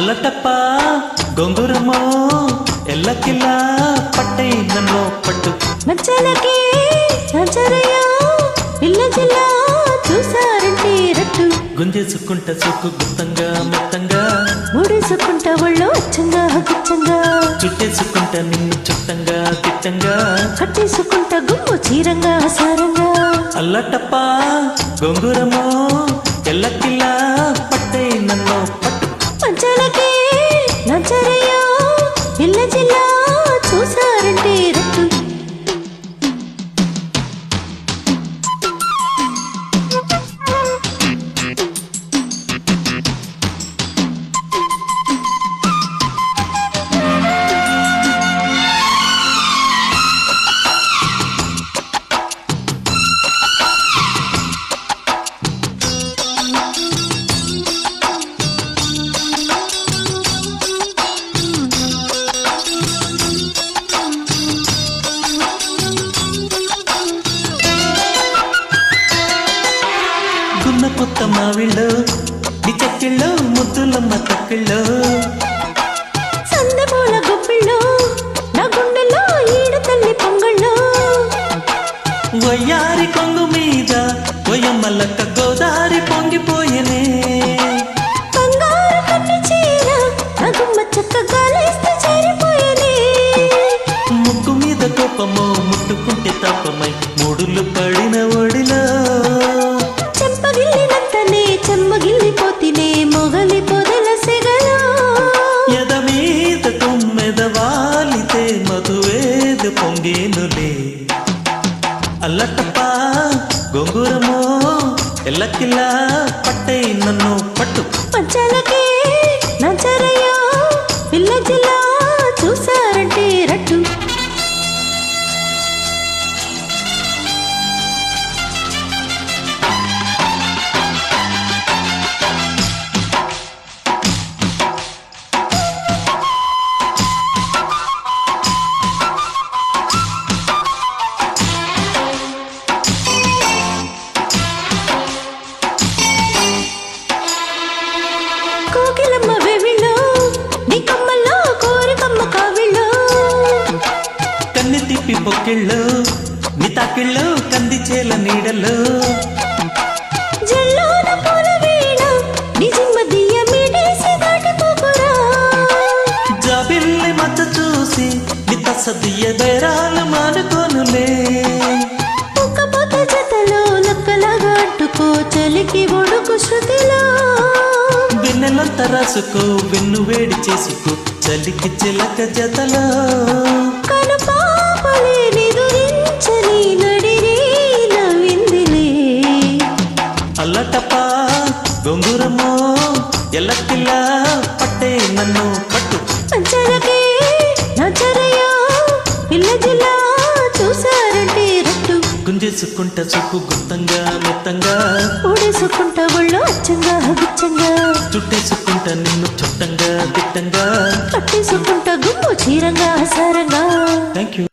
అల్లటప్ప గొంగురమో ఎల్లకిల్లా పట్టై నన్నో పట్టు మచ్చలకి నచ్చరయ్యా పిల్ల జిల్లా చూసారంటే రట్టు గుంజేసుకుంట సుక్కు గుత్తంగా మొత్తంగా ఊడేసుకుంట ఒళ్ళు అచ్చంగా గుచ్చంగా చుట్టేసుకుంట నిన్ను చుట్టంగా తిట్టంగా కట్టేసుకుంట గుమ్ము చీరంగా సారంగా అల్లటప్ప గొంగురమో ఎల్లకిల్లా పట్టై నన్నో పట్టు మచ్చలకి నచ్చరయ్యా పిల్ల జిల్లా చూసారంటే రట్టు కొత్త మావిళ్ళు నీ చెక్కిళ్ళు ముద్దులమ్మ తక్కిళ్ళు సందమూల గుప్పిళ్ళు నా గుండెల్లో ఈడు తల్లి పొంగళ్ళు వయ్యారి కొంగు మీద వయమ్మలక్క గోదారి పొంగిపోయనే బంగారు కన్ను చీర నా గుమ్మ చక్క గాలేస్తే చేరిపోయనే ముక్కు మీద కోపమో ముట్టుకుంటే తప్పమై మూడులు పడిన ఒడిలో చెమ్మగిల్లిపోతినే మొగలి పొదల సెగలో ఎద మీద తుమ్మెద వాలితే మధువేద పొంగేనులే అల్లటప్ప గొంగురమో ఎల్లకిల్లా పట్టై నన్ను పట్టు పంచాలకే నచ్చరయ్యా పిల్ల జిల్లా చూసారంటే రట్టు కోకిలమ్మ వెవిళ్ళో నీ కమ్మల్లో కోరికమ్మ కావిళ్ళో కన్ని తిప్పి పొక్కిళ్ళు నీ తాకిళ్ళు కంది చేల నీడలు జల్లోన పూల వీణ నిజమ్మ దియ్య మీడేసి దాటిపోకురా జాబిల్లి మచ్చ చూసి నీ తసదియ్య దైరాలు మానుకోనులే ఒక్కపోత జతలో లక్కలాగా అట్టుకో చలికి ఒడుకు శృతిలో వెన్నెలంత రాసుకో వెన్ను వేడి చేసుకో చలికి చిలక జతలో కను పాపలే నిదురించని నడిరే నవ్విందిలే అల్లటప్ప గొంగురమో ఎల్లకిల్లా పట్టే నన్ను పట్టు పంచలకే నచ్చరయ్యా పిల్ల జిల్లా చూసారంటే రట్టు గుంజేసుకుంట సుక్కు గుత్తంగా మొత్తంగా ఊడేసుకుంట ఒళ్ళు అచ్చంగా గుచ్చంగా చుట్టేసుకుంట నిన్ను చుట్టంగా తిట్టంగా కట్టేసుకుంట గుమ్ము చీరంగా సారంగా థ్యాంక్ యూ.